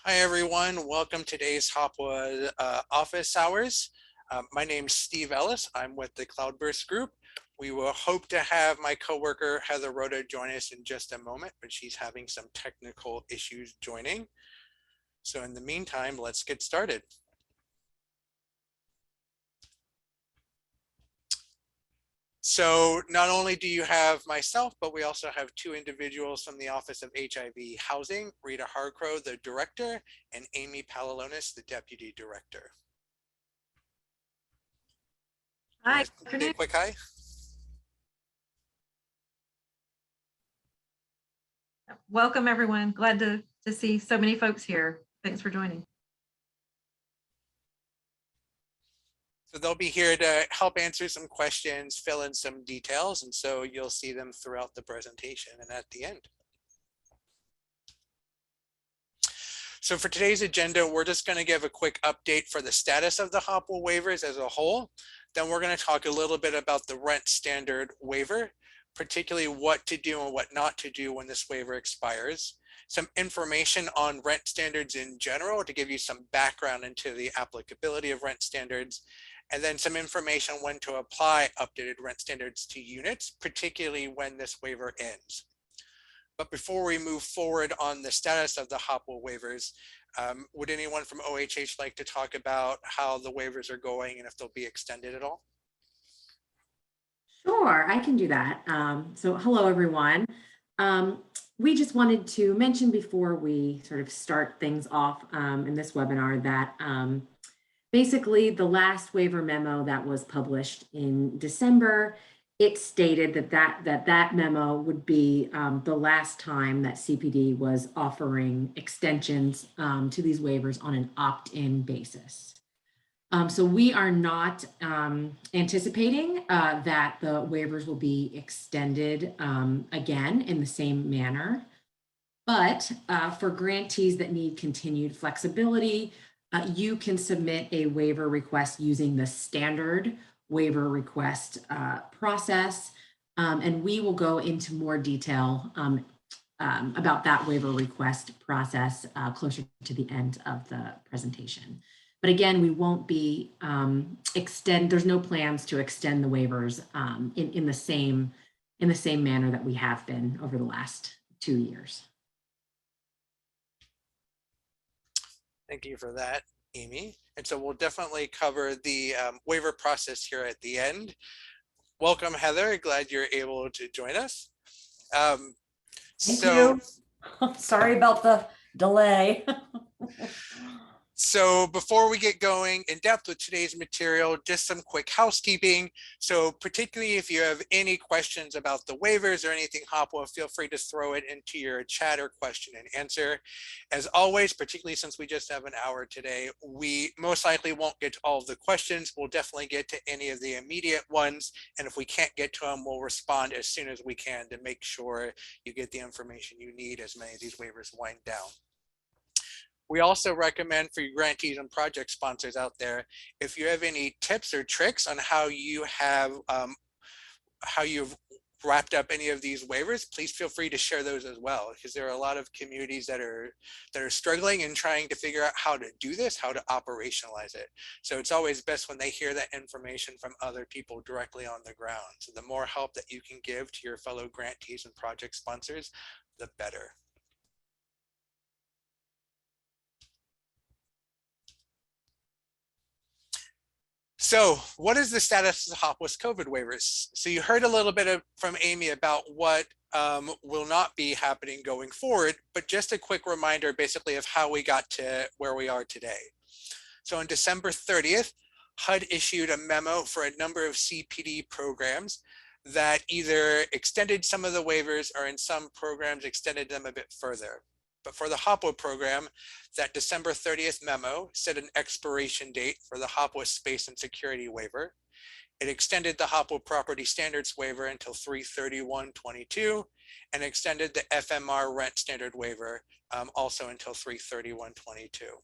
Hi everyone, welcome to today's HOPWA office hours. My name is Steve Ellis. I'm with the Cloudburst Group. We will hope to have my coworker Heather Rhoda join us in just a moment, but she's having some technical issues joining. So in the meantime, let's get started. So not only do you have myself, but we also have two individuals from the Office of HIV Housing, Rita Harcrow, the director, and Amy Palalonis, the deputy director. Hi. Say a quick hi. Welcome, everyone. Glad to see so many folks here. Thanks for joining. So they'll be here to help answer some questions, fill in some details, and so you'll see them throughout the presentation and at the end. So for today's agenda, we're just going to give a quick update for the status of the HOPWA waivers as a whole. Then we're going to talk a little bit about the rent standard waiver, particularly what to do and what not to do when this waiver expires. Some information on rent standards in general to give you some background into the applicability of rent standards, and then some information on when to apply updated rent standards to units, particularly when this waiver ends. But before we move forward on the status of the HOPWA waivers, would anyone from OHH like to talk about how the waivers are going and if they'll be extended at all? Sure, I can do that. So hello, everyone. We just wanted to mention before we sort of start things off in this webinar that basically the last waiver memo that was published in December, it stated that memo would be the last time that CPD was offering extensions to these waivers on an opt-in basis. So we are not anticipating that the waivers will be extended again in the same manner. But for grantees that need continued flexibility, you can submit a waiver request using the standard waiver request process. And we will go into more detail about that waiver request process closer to the end of the presentation. But again, we won't be there's no plans to extend the waivers in the same manner that we have been over the last 2 years. Thank you for that, Amy. And so we'll definitely cover the waiver process here at the end. Welcome, Heather. Glad you're able to join us. Thank you. Sorry about the delay. So before we get going in depth with today's material, just some quick housekeeping. So particularly if you have any questions about the waivers or anything HOPWA, feel free to throw it into your chat or question and answer. As always, particularly since we just have an hour today, we most likely won't get to all of the questions. We'll definitely get to any of the immediate ones. And if we can't get to them, we'll respond as soon as we can to make sure you get the information you need as many of these waivers wind down. We also recommend for your grantees and project sponsors out there, if you have any tips or tricks on how you've wrapped up any of these waivers, please feel free to share those as well, because there are a lot of communities that are struggling and trying to figure out how to do this, how to operationalize it. So it's always best when they hear that information from other people directly on the ground. So the more help that you can give to your fellow grantees and project sponsors, the better. So what is the status of HOPWA's COVID waivers? So you heard a little bit from Amy about what will not be happening going forward, but just a quick reminder basically of how we got to where we are today. So on December 30th, HUD issued a memo for a number of CPD programs that either extended some of the waivers or in some programs extended them a bit further. But for the HOPWA program, that December 30th memo set an expiration date for the HOPWA space and security waiver. It extended the HOPWA property standards waiver until 3/31/22 and extended the FMR rent standard waiver also until 3/31/22.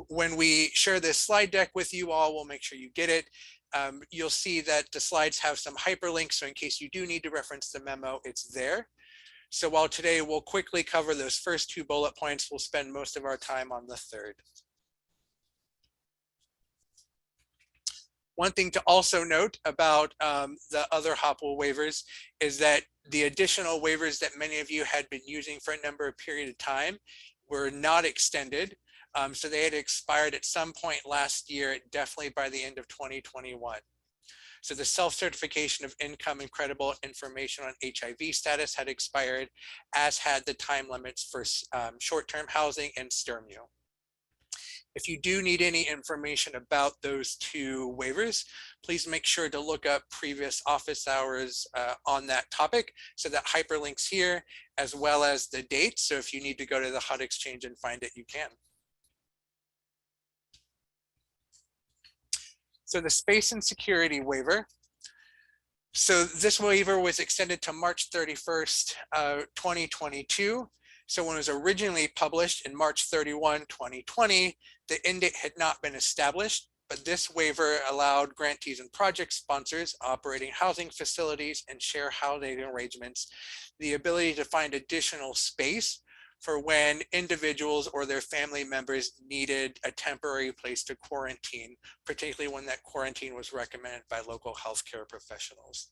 When we share this slide deck with you all, we'll make sure you get it. You'll see that the slides have some hyperlinks, so in case you do need to reference the memo, it's there. So while today we'll quickly cover those first two bullet points, we'll spend most of our time on the third. One thing to also note about the other HOPWA waivers is that the additional waivers that many of you had been using for a number of period of time were not extended. So they had expired at some point last year, definitely by the end of 2021. So the self-certification of income and credible information on HIV status had expired, as had the time limits for short-term housing and STIRMU. If you do need any information about those two waivers, please make sure to look up previous office hours on that topic. So that hyperlinks here, as well as the dates. So if you need to go to the HUD Exchange and find it, you can. So the space and security waiver. So this waiver was extended to March 31st, 2022. So when it was originally published in March 31, 2020, the end date had not been established, but this waiver allowed grantees and project sponsors operating housing facilities and share housing arrangements the ability to find additional space for when individuals or their family members needed a temporary place to quarantine, particularly when that quarantine was recommended by local healthcare professionals.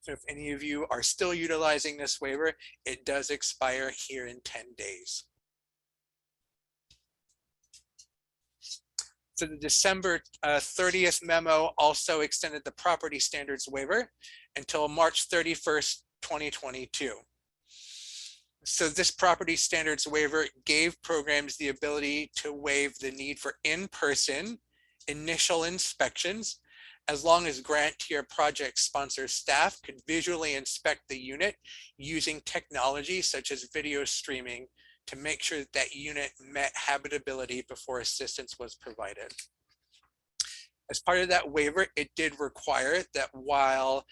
So if any of you are still utilizing this waiver, it does expire here in 10 days. So the December 30th memo also extended the property standards waiver until March 31st, 2022. So this property standards waiver gave programs the ability to waive the need for in-person initial inspections, as long as grantee or project sponsor staff could visually inspect the unit using technology such as video streaming to make sure that that unit met habitability before assistance was provided. As part of that waiver, it did require that while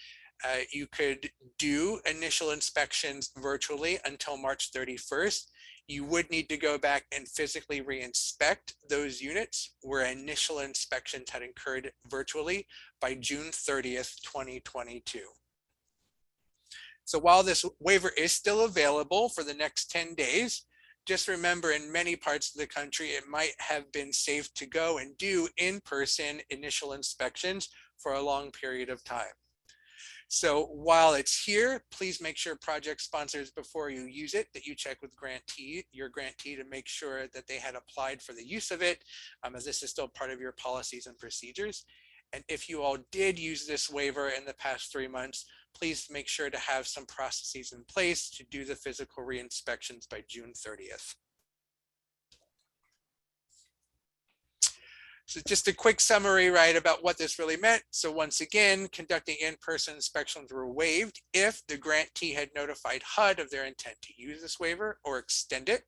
you could do initial inspections virtually until March 31st, you would need to go back and physically re-inspect those units where initial inspections had occurred virtually by June 30th, 2022. So while this waiver is still available for the next 10 days, just remember in many parts of the country, it might have been safe to go and do in-person initial inspections for a long period of time. So while it's here, please make sure project sponsors, before you use it, that you check with your grantee to make sure that they had applied for the use of it, as this is still part of your policies and procedures. And if you all did use this waiver in the past 3 months, please make sure to have some processes in place to do the physical re-inspections by June 30th. So just a quick summary, right, about what this really meant. So once again, conducting in-person inspections were waived if the grantee had notified HUD of their intent to use this waiver or extend it,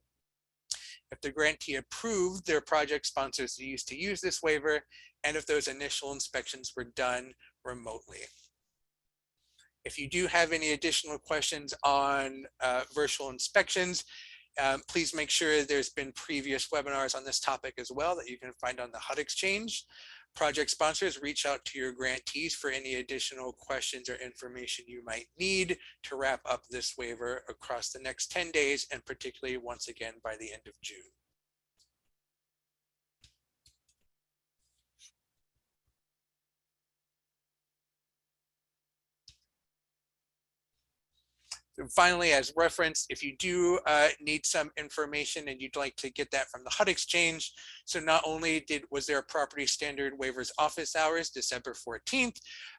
if the grantee approved their project sponsors to use this waiver, and if those initial inspections were done remotely. If you do have any additional questions on virtual inspections, please make sure there's been previous webinars on this topic as well that you can find on the HUD Exchange. Project sponsors, reach out to your grantees for any additional questions or information you might need to wrap up this waiver across the next 10 days, and particularly once again by the end of June. And finally, as reference, if you do need some information and you'd like to get that from the HUD Exchange, so not only was there a property standard waivers office hours December 14th,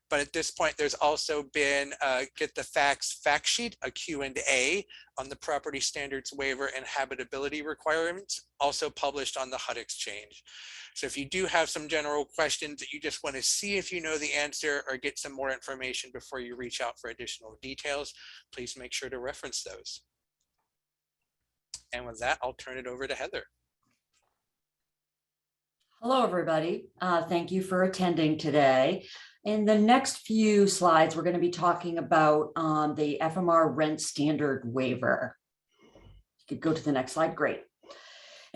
but at this point there's also been get the facts fact sheet, a Q&A on the property standards waiver and habitability requirements, also published on the HUD Exchange. So if you do have some general questions that you just want to see if you know the answer or get some more information before you reach out for additional details, please make sure to reference those. And with that, I'll turn it over to Heather. Hello, everybody. Thank you for attending today. In the next few slides, we're going to be talking about the FMR rent standard waiver. You could go to the next slide. Great.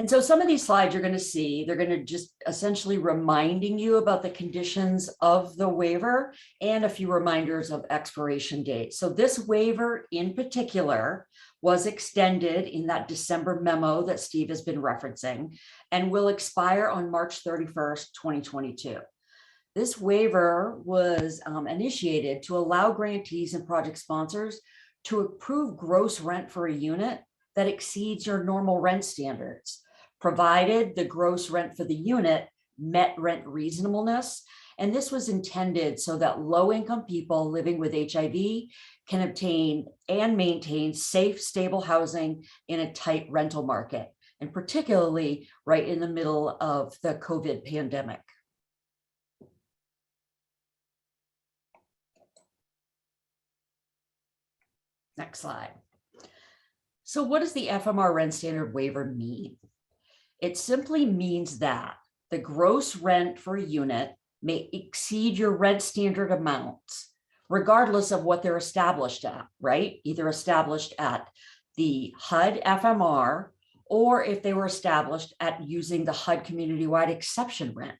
And so some of these slides you're going to see, they're going to just essentially reminding you about the conditions of the waiver and a few reminders of expiration date. So this waiver in particular was extended in that December memo that Steve has been referencing and will expire on March 31st, 2022. This waiver was initiated to allow grantees and project sponsors to approve gross rent for a unit that exceeds your normal rent standards, provided the gross rent for the unit met rent reasonableness. And this was intended so that low-income people living with HIV can obtain and maintain safe, stable housing in a tight rental market, and particularly right in the middle of the COVID pandemic. Next slide. So what does the FMR rent standard waiver mean? It simply means that the gross rent for a unit may exceed your rent standard amounts, regardless of what they're established at, right? Either established at the HUD FMR, or if they were established at using the HUD community-wide exception rent.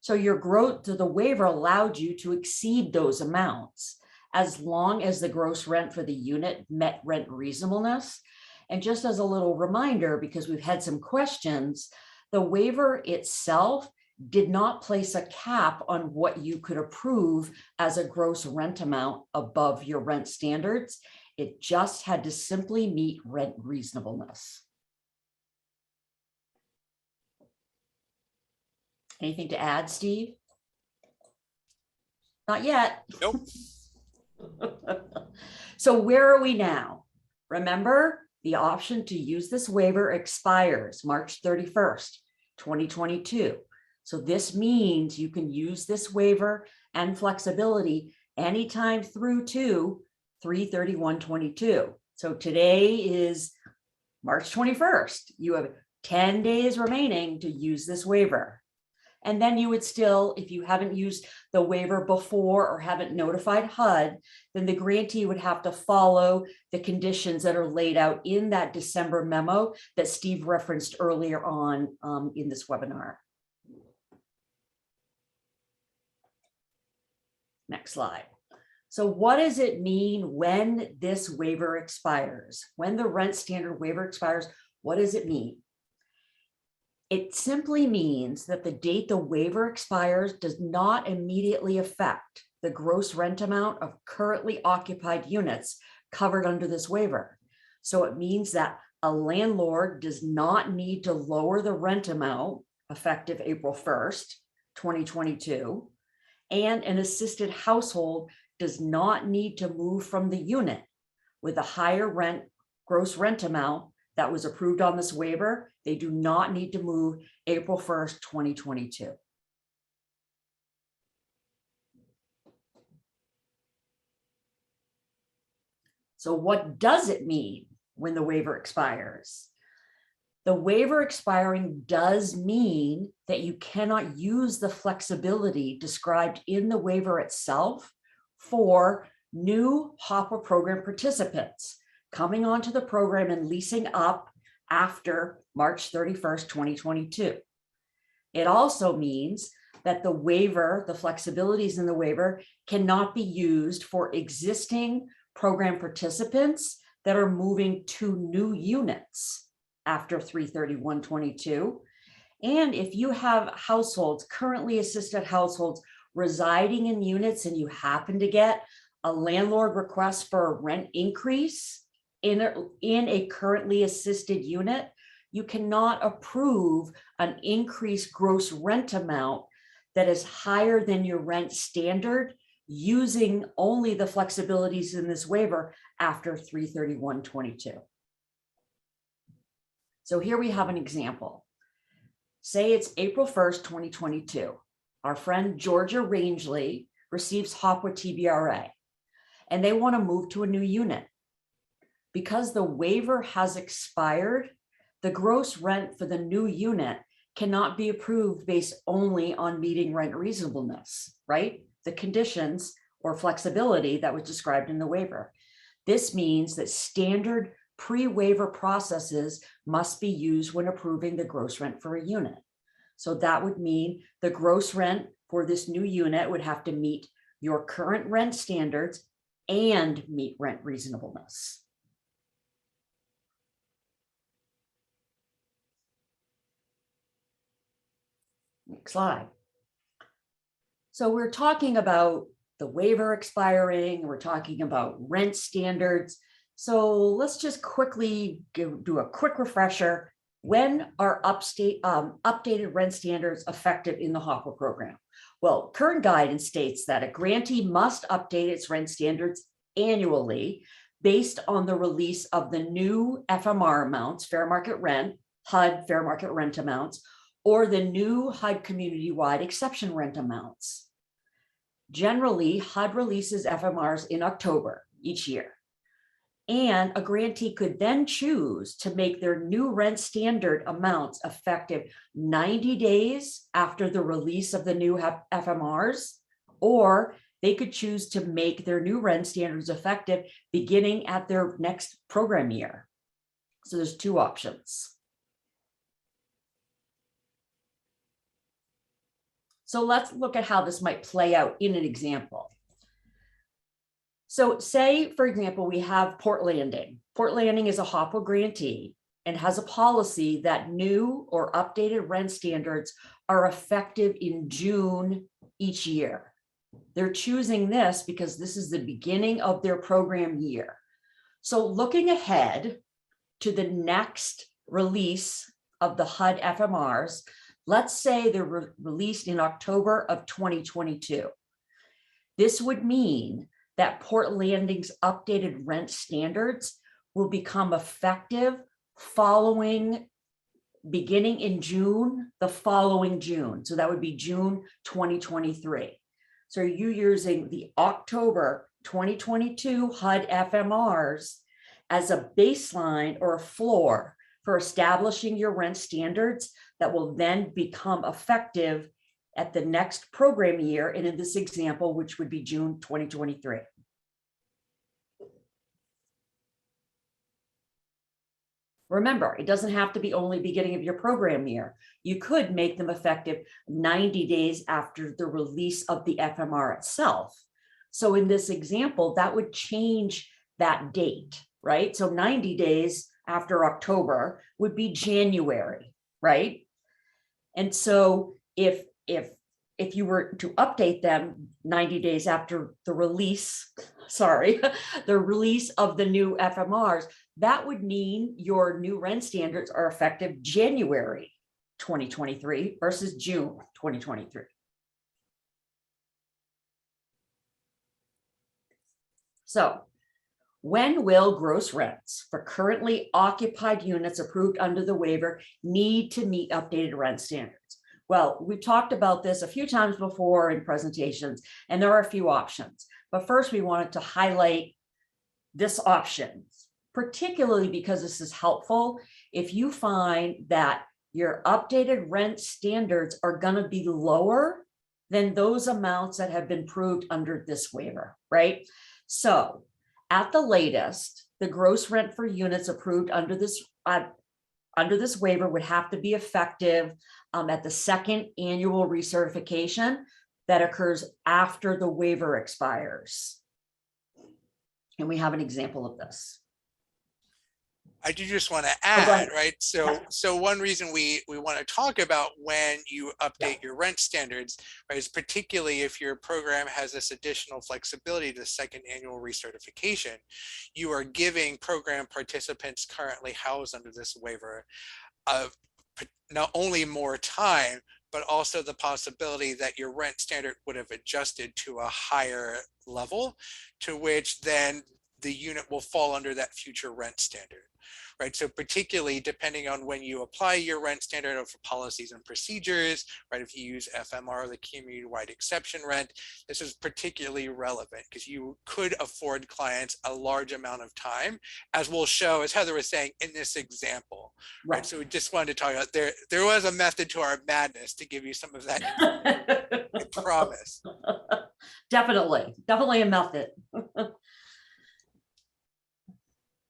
So your growth to the waiver allowed you to exceed those amounts as long as the gross rent for the unit met rent reasonableness. And just as a little reminder, because we've had some questions, the waiver itself did not place a cap on what you could approve as a gross rent amount above your rent standards. It just had to simply meet rent reasonableness. Anything to add, Steve? Not yet. Nope. So where are we now? Remember, the option to use this waiver expires March 31st, 2022. So this means you can use this waiver and flexibility anytime through to 3/31/22. So today is March 21st. You have 10 days remaining to use this waiver. And then you would still, if you haven't used the waiver before or haven't notified HUD, then the grantee would have to follow the conditions that are laid out in that December memo that Steve referenced earlier on in this webinar. Next slide. So what does it mean when this waiver expires? When the rent standard waiver expires, what does it mean? It simply means that the date the waiver expires does not immediately affect the gross rent amount of currently occupied units covered under this waiver. So it means that a landlord does not need to lower the rent amount effective April 1st, 2022, and an assisted household does not need to move from the unit with a higher gross rent amount that was approved on this waiver. They do not need to move April 1st, 2022. So what does it mean when the waiver expires? The waiver expiring does mean that you cannot use the flexibility described in the waiver itself for new HOPWA program participants coming onto the program and leasing up after March 31st, 2022. It also means that the waiver, the flexibilities in the waiver, cannot be used for existing program participants that are moving to new units after 3/31/22. And if you have households, currently assisted households residing in units, and you happen to get a landlord request for a rent increase in a currently assisted unit, you cannot approve an increased gross rent amount that is higher than your rent standard using only the flexibilities in this waiver after 3/31/22. So here we have an example. Say it's April 1st, 2022. Our friend Georgia Rangeley receives HOPWA TBRA, and they want to move to a new unit. Because the waiver has expired, the gross rent for the new unit cannot be approved based only on meeting rent reasonableness, right? The conditions or flexibility that was described in the waiver. This means that standard pre-waiver processes must be used when approving the gross rent for a unit. So that would mean the gross rent for this new unit would have to meet your current rent standards and meet rent reasonableness. Next slide. So we're talking about the waiver expiring, we're talking about rent standards. So let's just quickly do a quick refresher. When are updated rent standards effective in the HOPWA program? Well, current guidance states that a grantee must update its rent standards annually based on the release of the new FMR amounts, fair market rent, HUD fair market rent amounts, or the new HUD community-wide exception rent amounts. Generally, HUD releases FMRs in October each year. And a grantee could then choose to make their new rent standard amounts effective 90 days after the release of the new FMRs, or they could choose to make their new rent standards effective beginning at their next program year. So there's two options. So let's look at how this might play out in an example. So say, for example, we have Port Landing. Port Landing is a HOPWA grantee and has a policy that new or updated rent standards are effective in June each year. They're choosing this because this is the beginning of their program year. So looking ahead to the next release of the HUD FMRs, let's say they're released in October of 2022. This would mean that Port Landing's updated rent standards will become effective beginning in June, the following June. So that would be June 2023. So you're using the October 2022 HUD FMRs as a baseline or a floor for establishing your rent standards that will then become effective at the next program year, and in this example, which would be June 2023. Remember, it doesn't have to be only beginning of your program year. You could make them effective 90 days after the release of the FMR itself. So in this example, that would change that date, right? So 90 days after October would be January, right? And so if you were to update them 90 days after the release, the release of the new FMRs, that would mean your new rent standards are effective January 2023 versus June 2023. So when will gross rents for currently occupied units approved under the waiver need to meet updated rent standards? Well, we've talked about this a few times before in presentations, and there are a few options. But first, we wanted to highlight this option, particularly because this is helpful if you find that your updated rent standards are going to be lower than those amounts that have been approved under this waiver, right? So at the latest, the gross rent for units approved under this waiver would have to be effective at the second annual recertification that occurs after the waiver expires. And we have an example of this. I do just want to add, right? So one reason we want to talk about when you update your rent standards, right, is particularly if your program has this additional flexibility to second annual recertification, you are giving program participants currently housed under this waiver of not only more time, but also the possibility that your rent standard would have adjusted to a higher level, to which then the unit will fall under that future rent standard, right? So particularly depending on when you apply your rent standard or for policies and procedures, right? If you use FMR, the community-wide exception rent, this is particularly relevant because you could afford clients a large amount of time, as we'll show, as Heather was saying, in this example, right? So we just wanted to talk about, there was a method to our madness to give you some of that, I promise. Definitely a method.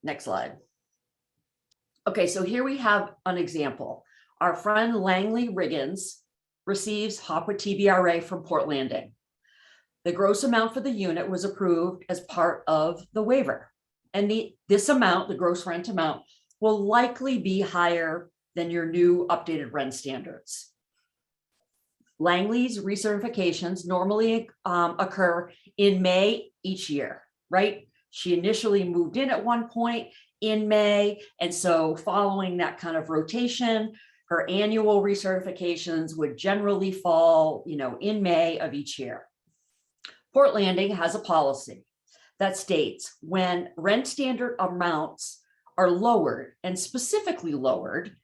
Next slide. Okay, so here we have an example. Our friend Langley Riggins receives HOPWA TBRA from Port Landing. The gross amount for the unit was approved as part of the waiver. And this amount, the gross rent amount, will likely be higher than your new updated rent standards. Langley's recertifications normally occur in May each year, right? She initially moved in at one point in May. And so following that kind of rotation, her annual recertifications would generally fall, in May of each year. Port Landing has a policy that states when rent standard amounts are lowered, and specifically lowered,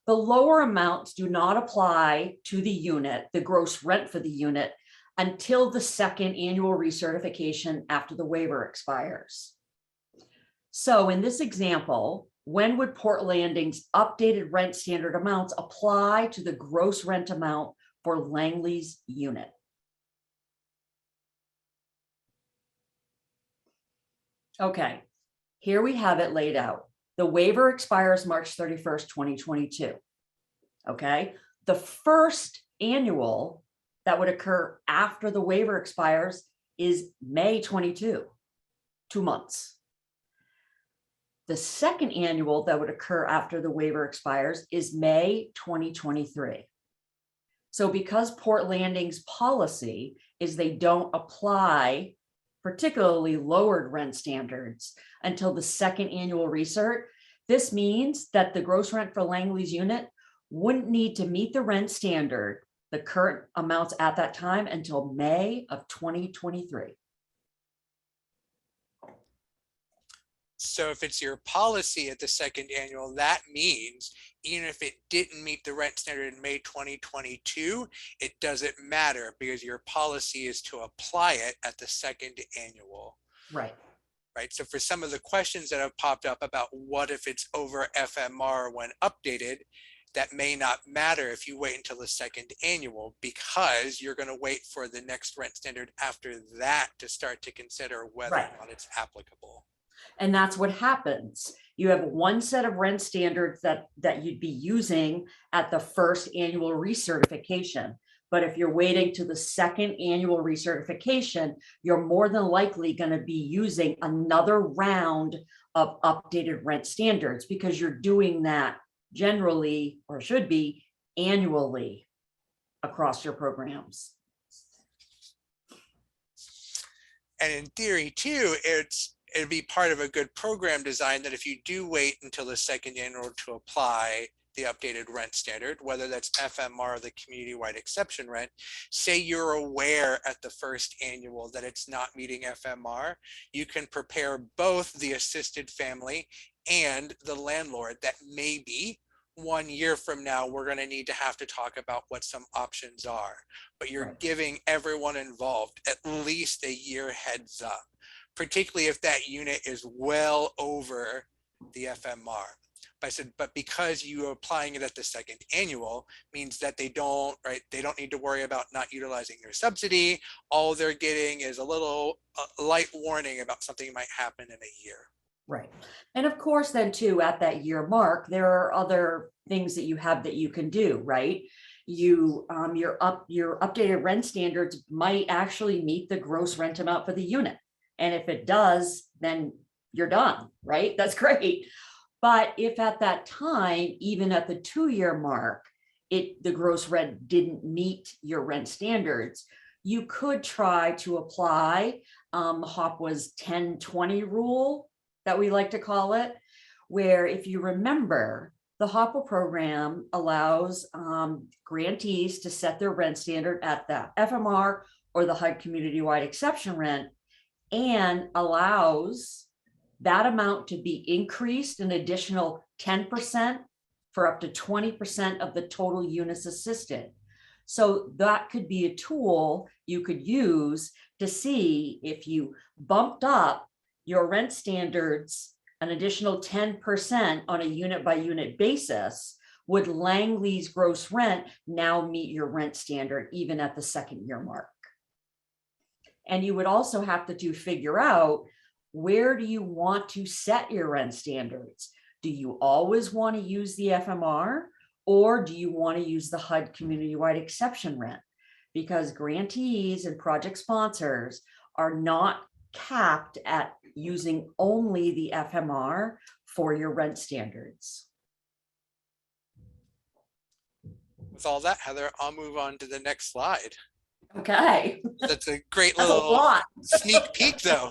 the lower amounts do not apply to the unit, the gross rent for the unit, until the second annual recertification after the waiver expires. So in this example, when would Port Landing's updated rent standard amounts apply to the gross rent amount for Langley's unit? Okay, here we have it laid out. The waiver expires March 31st, 2022. Okay, the first annual that would occur after the waiver expires is May 22, 2 months. The second annual that would occur after the waiver expires is May 2023. So because Port Landing's policy is they don't apply particularly lowered rent standards until the second annual recert, this means that the gross rent for Langley's unit wouldn't need to meet the rent standard, the current amounts at that time, until May of 2023. So if it's your policy at the second annual, that means even if it didn't meet the rent standard in May 2022, it doesn't matter because your policy is to apply it at the second annual. Right. Right. So for some of the questions that have popped up about what if it's over FMR when updated, that may not matter if you wait until the second annual, because you're going to wait for the next rent standard after that to start to consider whether or not it's applicable. And that's what happens. You have one set of rent standards that you'd be using at the first annual recertification. But if you're waiting to the second annual recertification, you're more than likely going to be using another round of updated rent standards, because you're doing that generally, or should be, annually across your programs. And in theory too, it'd be part of a good program design that if you do wait until the second annual to apply the updated rent standard, whether that's FMR or the community-wide exception rent, say you're aware at the first annual that it's not meeting FMR, you can prepare both the assisted family and the landlord that maybe 1 year from now, we're going to need to have to talk about what some options are. But you're giving everyone involved at least a year heads up, particularly if that unit is well over the FMR. But I said, but because you are applying it at the second annual means that they don't need to worry about not utilizing their subsidy. All they're getting is a little light warning about something might happen in a year. Right. And of course, then too, at that year mark, there are other things that you have that you can do, right? Your updated rent standards might actually meet the gross rent amount for the unit. And if it does, then you're done, right? That's great. But if at that time, even at the 2-year mark, the gross rent didn't meet your rent standards, you could try to apply HOPWA's 10-20 rule, that we like to call it, where if you remember, the HOPWA program allows grantees to set their rent standard at the FMR or the HUD community-wide exception rent, and allows that amount to be increased an additional 10% for up to 20% of the total units assisted. So that could be a tool you could use to see if you bumped up your rent standards an additional 10% on a unit by unit basis, would Langley's gross rent now meet your rent standard even at the second year mark? And you would also have to figure out, where do you want to set your rent standards? Do you always want to use the FMR, or do you want to use the HUD community-wide exception rent? Because grantees and project sponsors are not capped at using only the FMR for your rent standards. With all that, Heather, I'll move on to the next slide. Okay. That's a great That's a little lot. sneak peek, though.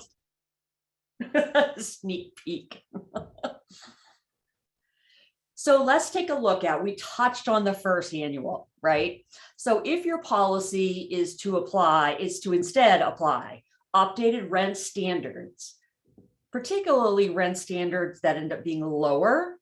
Sneak peek. So let's take a look at, we touched on the first annual, right? So if your policy is to instead apply updated rent standards, particularly rent standards that end up being lower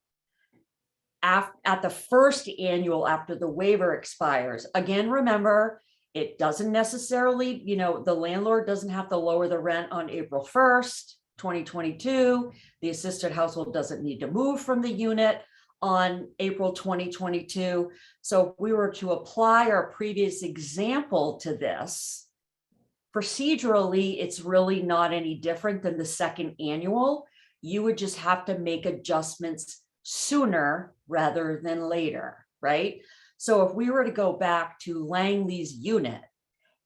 at the first annual after the waiver expires. Again, remember, it doesn't necessarily, the landlord doesn't have to lower the rent on April 1st, 2022. The assisted household doesn't need to move from the unit on April 2022. So if we were to apply our previous example to this, procedurally, it's really not any different than the second annual. You would just have to make adjustments sooner rather than later, right? So if we were to go back to Langley's unit,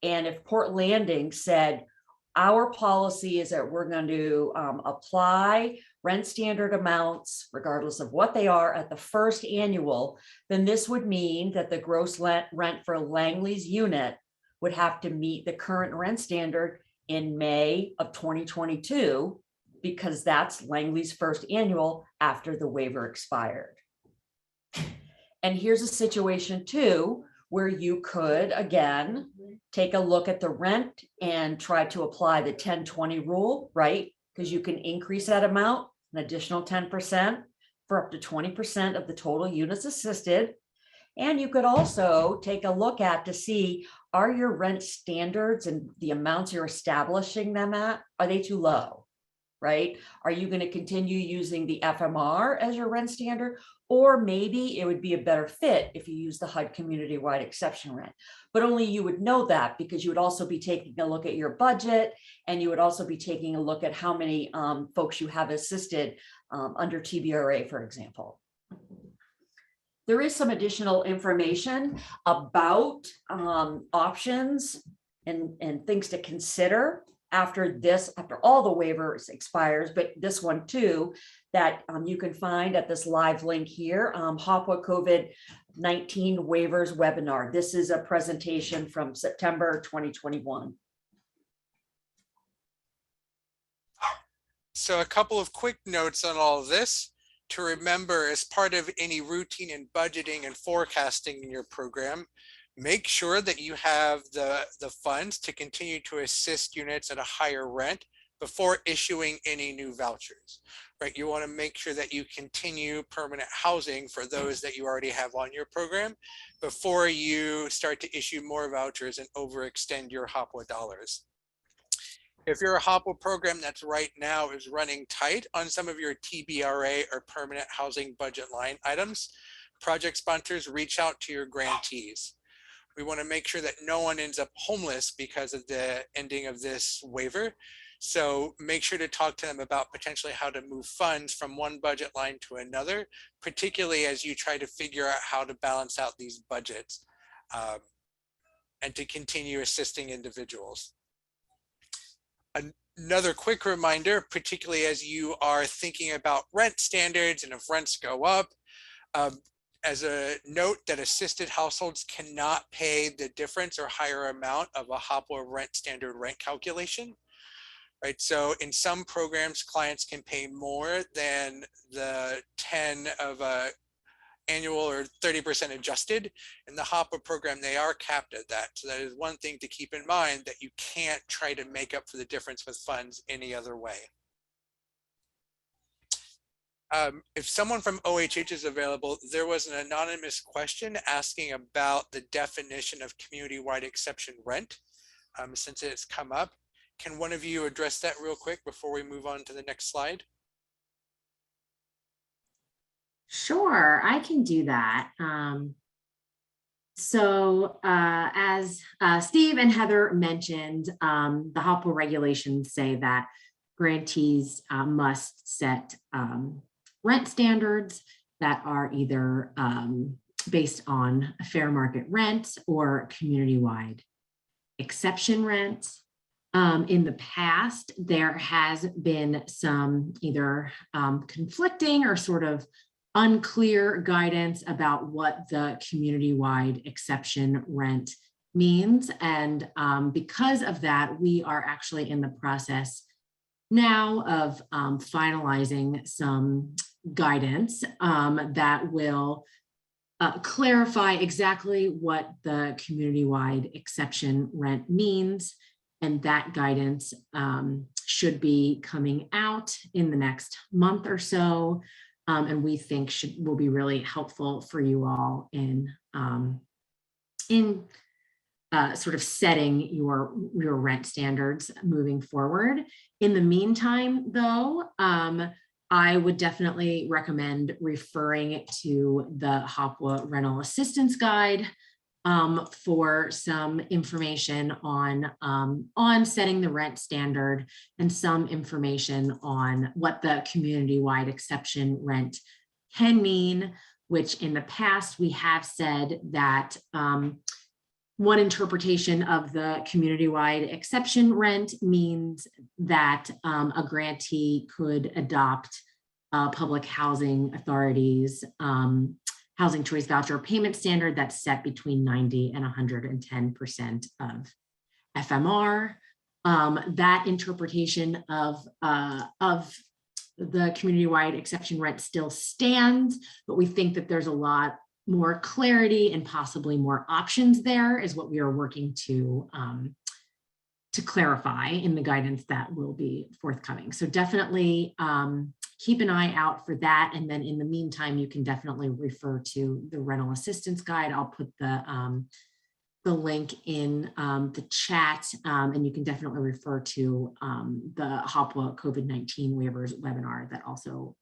and if Port Landing said, our policy is that we're going to apply rent standard amounts, regardless of what they are, at the first annual, then this would mean that the gross rent for Langley's unit would have to meet the current rent standard in May of 2022, because that's Langley's first annual after the waiver expired. And here's a situation too, where you could, again, take a look at the rent and try to apply the 10-20 rule, right? Because you can increase that amount, an additional 10% for up to 20% of the total units assisted. And you could also take a look at to see, are your rent standards and the amounts you're establishing them at, are they too low, right? Are you going to continue using the FMR as your rent standard? Or maybe it would be a better fit if you use the HUD community-wide exception rent. But only you would know that because you would also be taking a look at your budget, and you would also be taking a look at how many folks you have assisted under TBRA, for example. There is some additional information about options and things to consider after all the waivers expires, but this one too, that you can find at this live link here, HOPWA COVID-19 waivers webinar. This is a presentation from September 2021. So a couple of quick notes on all of this to remember as part of any routine in budgeting and forecasting in your program. Make sure that you have the funds to continue to assist units at a higher rent before issuing any new vouchers, right? You want to make sure that you continue permanent housing for those that you already have on your program before you start to issue more vouchers and overextend your HOPWA dollars. If your HOPWA program that's right now is running tight on some of your TBRA or permanent housing budget line items, project sponsors, reach out to your grantees. We want to make sure that no one ends up homeless because of the ending of this waiver. So make sure to talk to them about potentially how to move funds from one budget line to another, particularly as you try to figure out how to balance out these budgets and to continue assisting individuals. Another quick reminder, particularly as you are thinking about rent standards and if rents go up, as a note that assisted households cannot pay the difference or higher amount of a HOPWA rent standard rent calculation, right? So in some programs, clients can pay more than the 10 of a annual or 30% adjusted. In the HOPWA program, they are capped at that. So that is one thing to keep in mind, that you can't try to make up for the difference with funds any other way. If someone from OHH is available, there was an anonymous question asking about the definition of community-wide exception rent. Since it's come up, can one of you address that real quick before we move on to the next slide? Sure, I can do that. As Steve and Heather mentioned, the HOPWA regulations say that grantees must set rent standards that are either based on a fair market rent or community-wide exception rent. In the past, there has been some either conflicting or sort of unclear guidance about what the community-wide exception rent means. And because of that, we are actually in the process now of finalizing some guidance that will clarify exactly what the community-wide exception rent means. And that guidance should be coming out in the next month or so. And we think will be really helpful for you all in sort of setting your rent standards moving forward. In the meantime, though, I would definitely recommend referring to the HOPWA Rental Assistance Guide for some information on setting the rent standard and some information on what the community-wide exception rent can mean, which in the past we have said that one interpretation of the community-wide exception rent means that a grantee could adopt public housing authorities housing choice voucher payment standard that's set between 90 and 110% of FMR. That interpretation of the community-wide exception rent still stands, but we think that there's a lot more clarity and possibly more options there is what we are working to clarify in the guidance that will be forthcoming. So definitely keep an eye out for that. And then in the meantime, you can definitely refer to the rental assistance guide. I'll put the link in the chat, and you can definitely refer to the HOPWA COVID-19 waivers webinar that also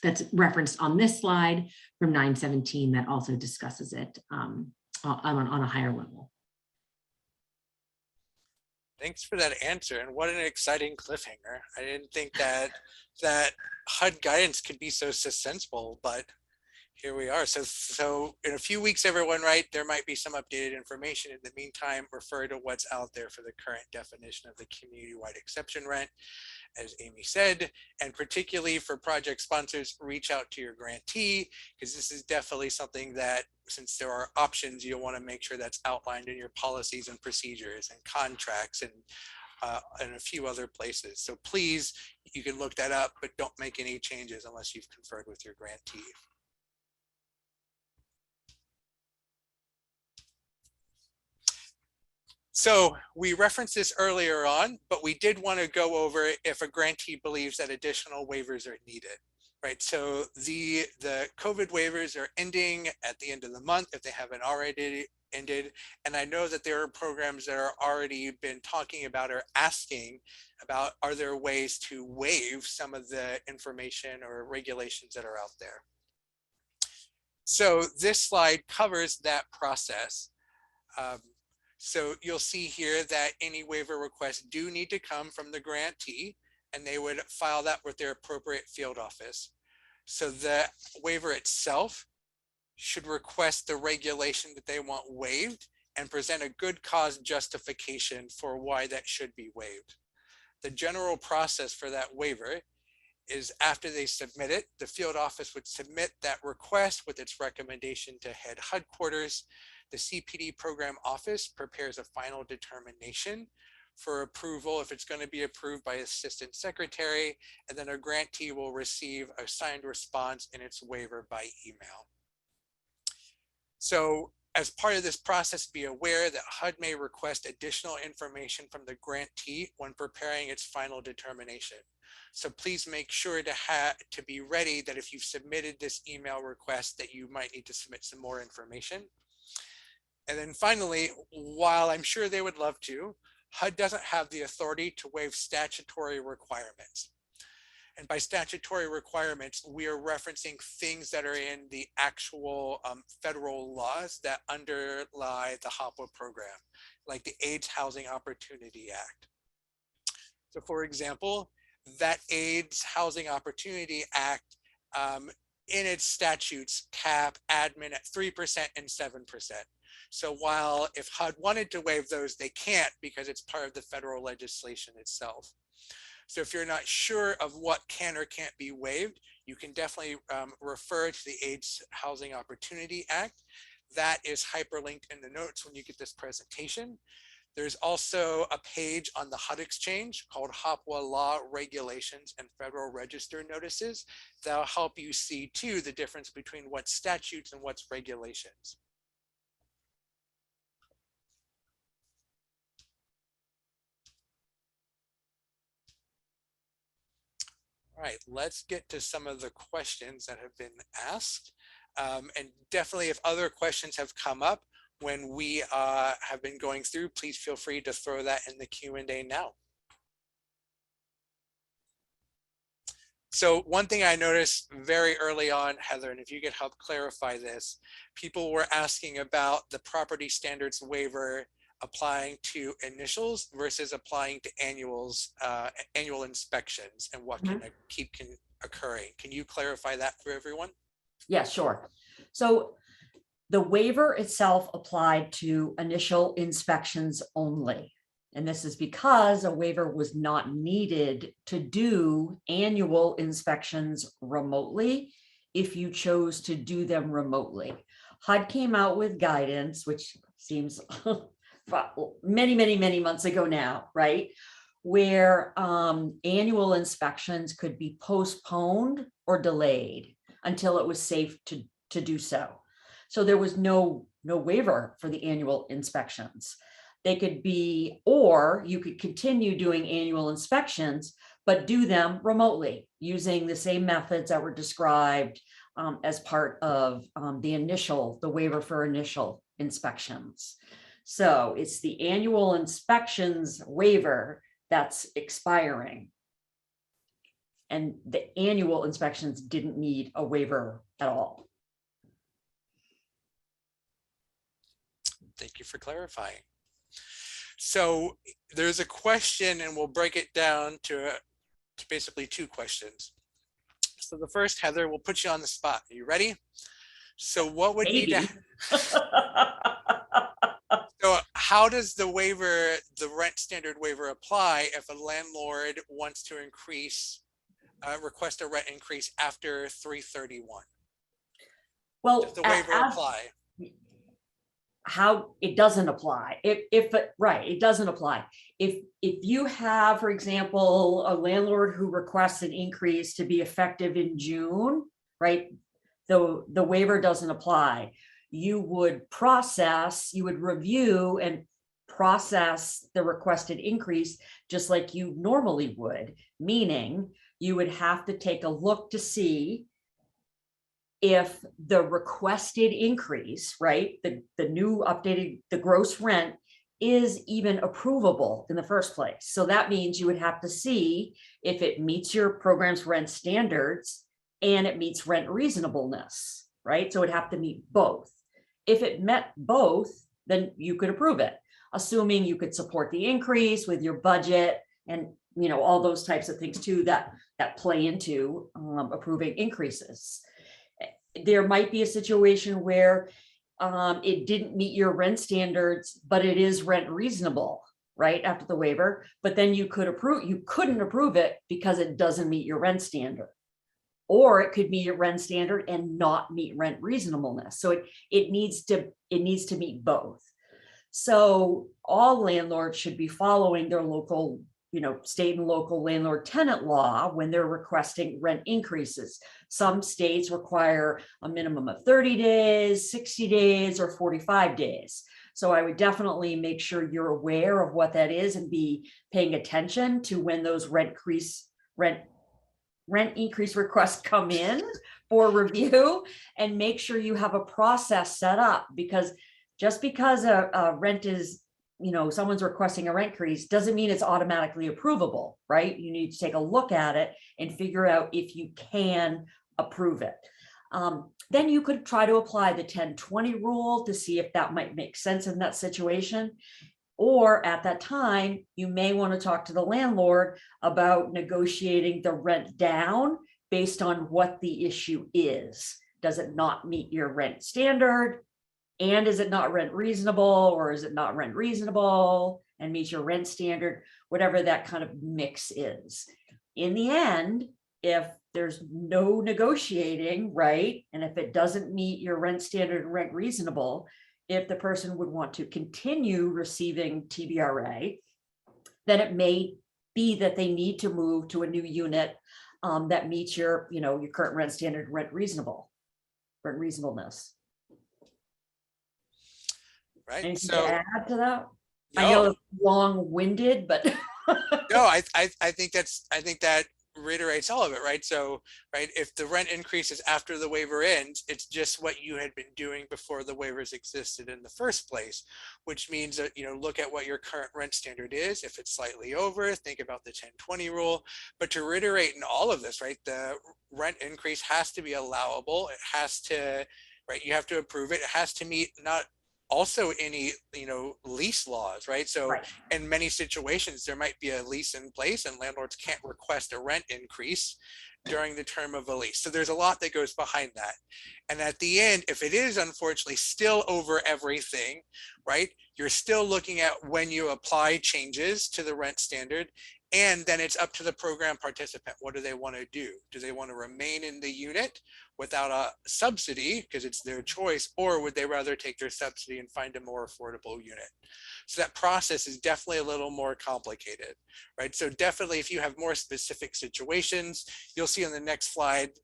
that's referenced on this slide from 9/17 that also discusses it on a higher level. Thanks for that answer, and what an exciting cliffhanger. I didn't think that HUD guidance could be so suspenseful, but here we are. So in a few weeks, everyone, right, there might be some updated information. In the meantime, refer to what's out there for the current definition of the community-wide exception rent, as Amy said, and particularly for project sponsors, reach out to your grantee, because this is definitely something that, since there are options, you'll want to make sure that's outlined in your policies and procedures and contracts and a few other places. So please, you can look that up, but don't make any changes unless you've conferred with your grantee. So we referenced this earlier on, but we did want to go over if a grantee believes that additional waivers are needed, right? So the COVID waivers are ending at the end of the month if they haven't already ended. And I know that there are programs that are already been talking about or asking about, are there ways to waive some of the information or regulations that are out there? So this slide covers that process. So you'll see here that any waiver requests do need to come from the grantee, and they would file that with their appropriate field office. So the waiver itself should request the regulation that they want waived and present a good cause justification for why that should be waived. The general process for that waiver is after they submit it, the field office would submit that request with its recommendation to head HUD quarters. The CPD program office prepares a final determination for approval if it's going to be approved by assistant secretary, and then a grantee will receive a signed response in its waiver by email. So as part of this process, be aware that HUD may request additional information from the grantee when preparing its final determination. So please make sure to be ready that if you've submitted this email request that you might need to submit some more information. And then finally, while I'm sure they would love to, HUD doesn't have the authority to waive statutory requirements. And by statutory requirements, we are referencing things that are in the actual federal laws that underlie the HOPWA program, like the AIDS Housing Opportunity Act. So for example, that AIDS Housing Opportunity Act in its statutes cap admin at 3% and 7%. So while if HUD wanted to waive those, they can't because it's part of the federal legislation itself. So if you're not sure of what can or can't be waived, you can definitely refer to the AIDS Housing Opportunity Act. That is hyperlinked in the notes when you get this presentation. There's also a page on the HUD Exchange called HOPWA Law Regulations and Federal Register Notices that'll help you see too the difference between what's statutes and what's regulations. All right, let's get to some of the questions that have been asked. And definitely if other questions have come up when we have been going through, please feel free to throw that in the Q&A now. So one thing I noticed very early on, Heather, and if you could help clarify this, people were asking about the property standards waiver applying to initials versus applying to annuals, annual inspections, and what can keep occurring. Can you clarify that for everyone? Yeah, sure. So the waiver itself applied to initial inspections only. And this is because a waiver was not needed to do annual inspections remotely if you chose to do them remotely. HUD came out with guidance, which seems many months ago now, right? Where annual inspections could be postponed or delayed until it was safe to do so. So there was no waiver for the annual inspections. They could be, or you could continue doing annual inspections, but do them remotely using the same methods that were described as part of the waiver for initial inspections. So it's the annual inspections waiver that's expiring. And the annual inspections didn't need a waiver at all. Thank you for clarifying. So there's a question, and we'll break it down to basically two questions. So the first, Heather, we'll put you on the spot. Are you ready? So what would need to So how does the waiver, the rent standard waiver, apply if a landlord wants to request a rent increase after 3/31? Well, Does the waiver apply? How it doesn't apply. It doesn't apply. If you have, for example, a landlord who requests an increase to be effective in June, right? The waiver doesn't apply. You would review and process the requested increase just like you normally would, meaning you would have to take a look to see if the requested increase, right, the new updated, the gross rent is even approvable in the first place. So that means you would have to see if it meets your program's rent standards and it meets rent reasonableness, right? So it'd have to meet both. If it met both, then you could approve it, assuming you could support the increase with your budget and, you know, all those types of things too that play into approving increases. There might be a situation where it didn't meet your rent standards, but it is rent reasonable, right, after the waiver, but then you couldn't approve it because it doesn't meet your rent standard. Or it could meet your rent standard and not meet rent reasonableness. So it needs to meet both. So all landlords should be following their local, state and local landlord tenant law when they're requesting rent increases. Some states require a minimum of 30 days, 60 days, or 45 days. So I would definitely make sure you're aware of what that is and be paying attention to when those rent increase requests come in for review, and make sure you have a process set up, because just because a rent is, someone's requesting a rent increase doesn't mean it's automatically approvable, right? You need to take a look at it and figure out if you can approve it. Then you could try to apply the 10/20 rule to see if that might make sense in that situation. Or at that time, you may want to talk to the landlord about negotiating the rent down based on what the issue is. Does it not meet your rent standard? And is it not rent reasonable, or is it not rent reasonable and meets your rent standard? Whatever that kind of mix is. In the end, if there's no negotiating, right? And if it doesn't meet your rent standard and rent reasonable, if the person would want to continue receiving TBRA, then it may be that they need to move to a new unit that meets your, your current rent standard, rent reasonableness. Right. Anything So to add to that? no, I know it's long-winded, but no, I think that reiterates all of it, right? So, right, if the rent increases after the waiver ends, it's just what you had been doing before the waivers existed in the first place, which means that, look at what your current rent standard is. If it's slightly over, think about the 10/20 rule. But to reiterate in all of this, right, the rent increase has to be allowable. It has to, right, you have to approve it. It has to meet not also any lease laws, right? So right. in many situations there might be a lease in place and landlords can't request a rent increase during the term of a lease. So there's a lot that goes behind that. And at the end, if it is unfortunately still over everything, right, you're still looking at when you apply changes to the rent standard. And then it's up to the program participant. What do they want to do? Do they want to remain in the unit without a subsidy because it's their choice, or would they rather take their subsidy and find a more affordable unit? So that process is definitely a little more complicated, right? So definitely if you have more specific situations, you'll see on the next slide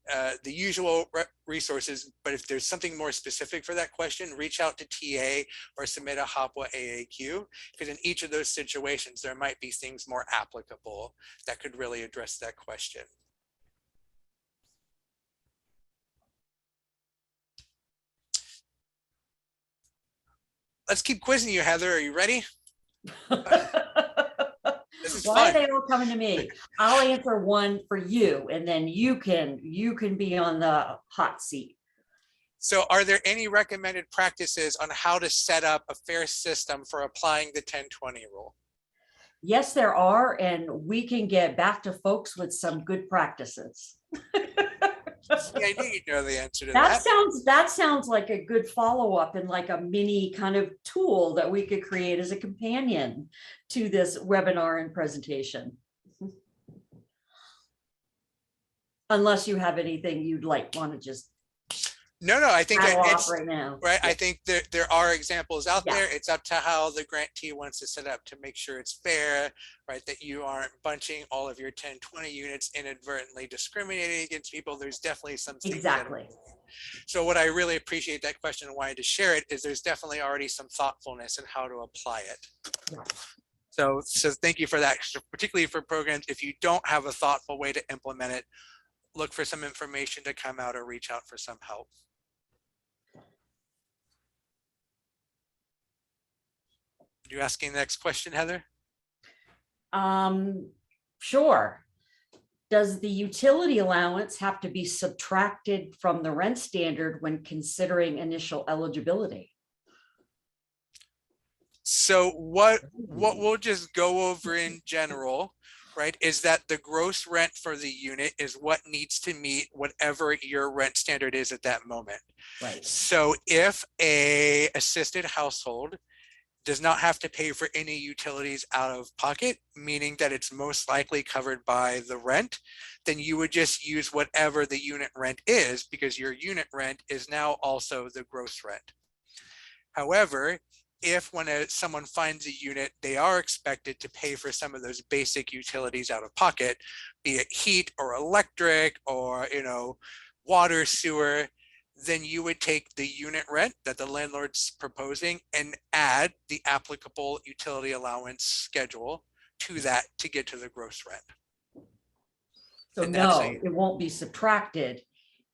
the usual resources, but if there's something more specific for that question, reach out to TA or submit a HOPWA AAQ, because in each of those situations, there might be things more applicable that could really address that question. Let's keep quizzing you, Heather. Are you ready? This is Why fun. are they all coming to me? I'll answer one for you, and then you can be on the hot seat. So are there any recommended practices on how to set up a fair system for applying the 10/20 rule? Yes, there are, and we can get back to folks with some good practices. I knew you'd know the answer to that. That sounds like a good follow-up and like a mini kind of tool that we could create as a companion to this webinar and presentation. Unless you have anything you'd want to just No, I think it's right now. right. Yeah. I think there are examples out there. Yeah. It's up to how the grantee wants to set up to make sure it's fair, right? That you aren't bunching all of your 10/20 units, inadvertently discriminating against people. There's definitely some things. Exactly. So what I really appreciate that question and wanted to share it is there's definitely already some thoughtfulness in how to apply it. Yeah. So thank you for that. So particularly for programs, if you don't have a thoughtful way to implement it, look for some information to come out or reach out for some help. You asking the next question, Heather? Sure. Does the utility allowance have to be subtracted from the rent standard when considering initial eligibility? So what we'll just go over in general, right, is that the gross rent for the unit is what needs to meet whatever your rent standard is at that moment. Right. So if a assisted household does not have to pay for any utilities out of pocket, meaning that it's most likely covered by the rent, then you would just use whatever the unit rent is, because your unit rent is now also the gross rent. However, if when someone finds a unit, they are expected to pay for some of those basic utilities out of pocket, be it heat or electric or water, sewer, then you would take the unit rent that the landlord's proposing and add the applicable utility allowance schedule to that to get to the gross rent. So no, it won't be subtracted.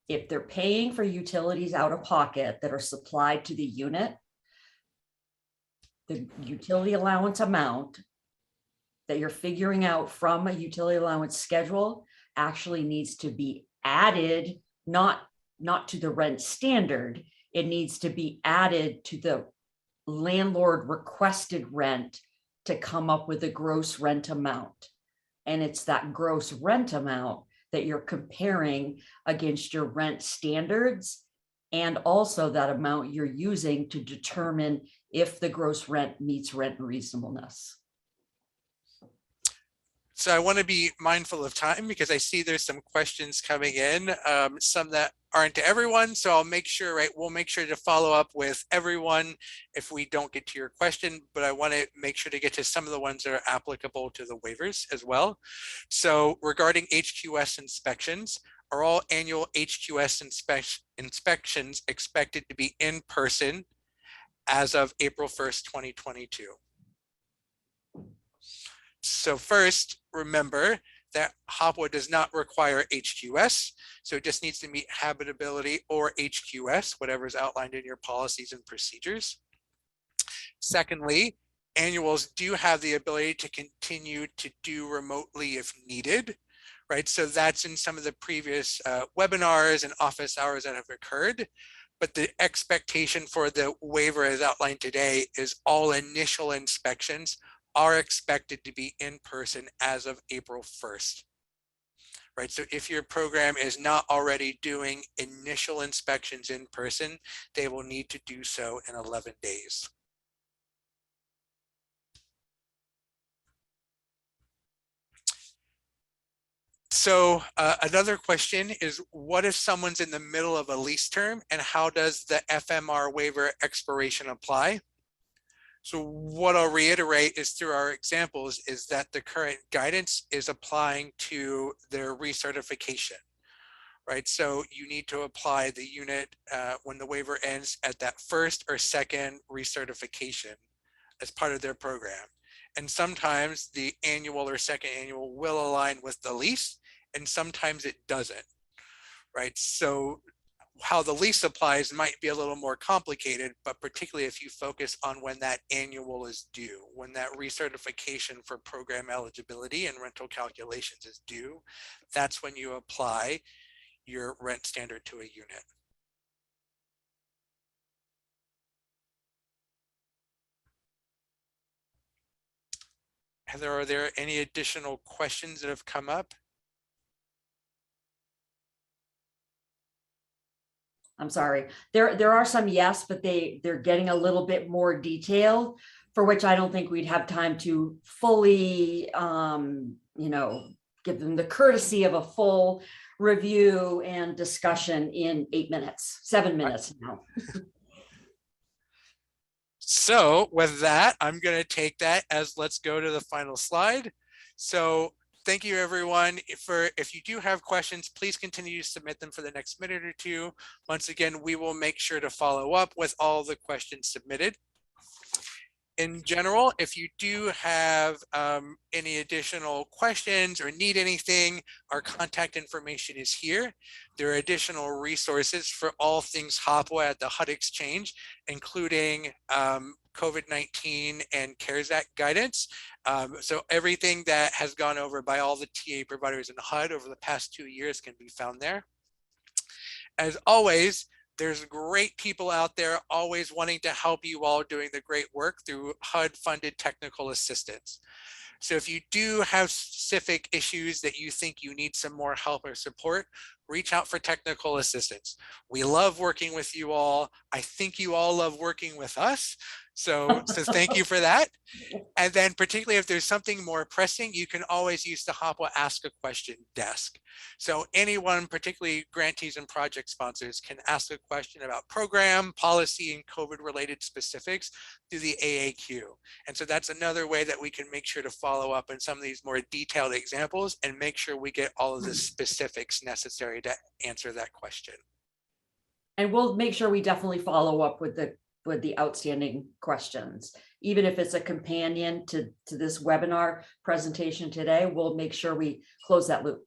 If they're paying for utilities out of pocket that are supplied to the unit, the utility allowance amount that you're figuring out from a utility allowance schedule actually needs to be added, not to the rent standard. It needs to be added to the landlord requested rent to come up with a gross rent amount. And it's that gross rent amount that you're comparing against your rent standards, and also that amount you're using to determine if the gross rent meets rent reasonableness. So I want to be mindful of time because I see there's some questions coming in, some that aren't to everyone. So I'll make sure, right, we'll make sure to follow up with everyone if we don't get to your question, but I want to make sure to get to some of the ones that are applicable to the waivers as well. So regarding HQS inspections, are all annual HQS inspections expected to be in person as of April 1st, 2022? So first, remember that HOPWA does not require HQS, so it just needs to meet habitability or HQS, whatever is outlined in your policies and procedures. Secondly, annuals do have the ability to continue to do remotely if needed, right? So that's in some of the previous webinars and office hours that have occurred. But the expectation for the waiver as outlined today is all initial inspections are expected to be in person as of April 1st. Right, so if your program is not already doing initial inspections in person, they will need to do so in 11 days. So another question is, what if someone's in the middle of a lease term and how does the FMR waiver expiration apply? So what I'll reiterate is through our examples is that the current guidance is applying to their recertification, right? So you need to apply the unit when the waiver ends at that first or second recertification as part of their program. And sometimes the annual or second annual will align with the lease, and sometimes it doesn't, right? So how the lease applies might be a little more complicated, but particularly if you focus on when that annual is due, when that recertification for program eligibility and rental calculations is due, that's when you apply your rent standard to a unit. Heather, are there any additional questions that have come up? I'm sorry. There are some yes, but they're getting a little bit more detailed, for which I don't think we'd have time to fully, give them the courtesy of a full review and discussion in 8 minutes, 7 minutes now. So with that, I'm going to take that as let's go to the final slide. So thank you everyone if you do have questions, please continue to submit them for the next minute or two. Once again, we will make sure to follow up with all the questions submitted. In general, if you do have any additional questions or need anything, our contact information is here. There are additional resources for all things HOPWA at the HUD Exchange, including COVID-19 and CARES Act guidance. So everything that has gone over by all the TA providers in HUD over the past 2 years can be found there. As always, there's great people out there always wanting to help you all doing the great work through HUD funded technical assistance. So if you do have specific issues that you think you need some more help or support, reach out for technical assistance. We love working with you all. I think you all love working with us. So thank you for that. And then particularly if there's something more pressing, you can always use the HOPWA Ask a Question desk. So anyone, particularly grantees and project sponsors, can ask a question about program, policy, and COVID-related specifics through the AAQ. And so that's another way that we can make sure to follow up on some of these more detailed examples and make sure we get all of the specifics necessary to answer that question. And we'll make sure we definitely follow up with the outstanding questions. Even if it's a companion to this webinar presentation today, we'll make sure we close that loop.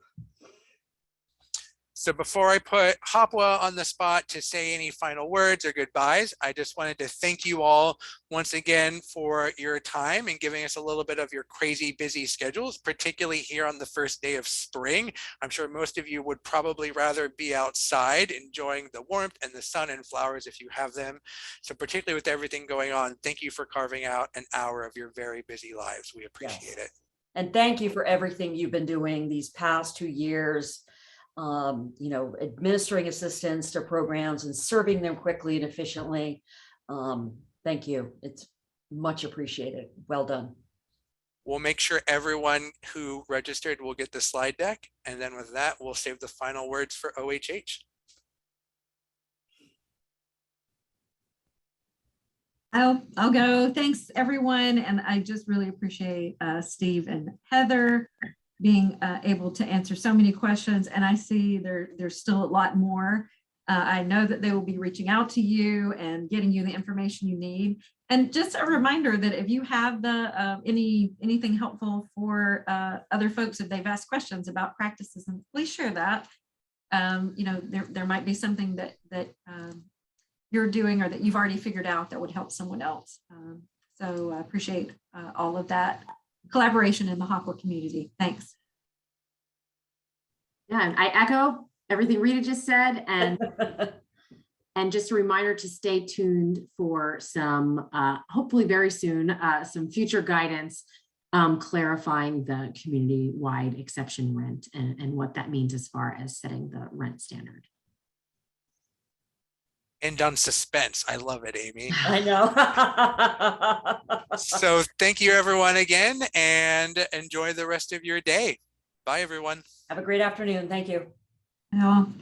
So before I put HOPWA on the spot to say any final words or goodbyes, I just wanted to thank you all once again for your time and giving us a little bit of your crazy busy schedules, particularly here on the first day of spring. I'm sure most of you would probably rather be outside enjoying the warmth and the sun and flowers if you have them. So particularly with everything going on, thank you for carving out an hour of your very busy lives. We appreciate it. And thank you for everything you've been doing these past 2 years. administering assistance to programs and serving them quickly and efficiently. Thank you. It's much appreciated. Well done. We'll make sure everyone who registered will get the slide deck. And then with that, we'll save the final words for OHH. I'll go. Thanks, everyone. And I just really appreciate Steve and Heather being able to answer so many questions. And I see there's still a lot more. I know that they will be reaching out to you and getting you the information you need. And just a reminder that if you have the anything helpful for other folks, if they've asked questions about practices, and please share that. There might be something that you're doing or that you've already figured out that would help someone else. So I appreciate all of that collaboration in the HOPWA community. Thanks. Yeah, and I echo everything Rita just said, and just a reminder to stay tuned for some, hopefully very soon, some future guidance clarifying the community-wide exception rent and what that means as far as setting the rent standard. End on suspense. I love it, Amy. I know. So thank you everyone again, and enjoy the rest of your day. Bye everyone. Have a great afternoon. Thank you. Well,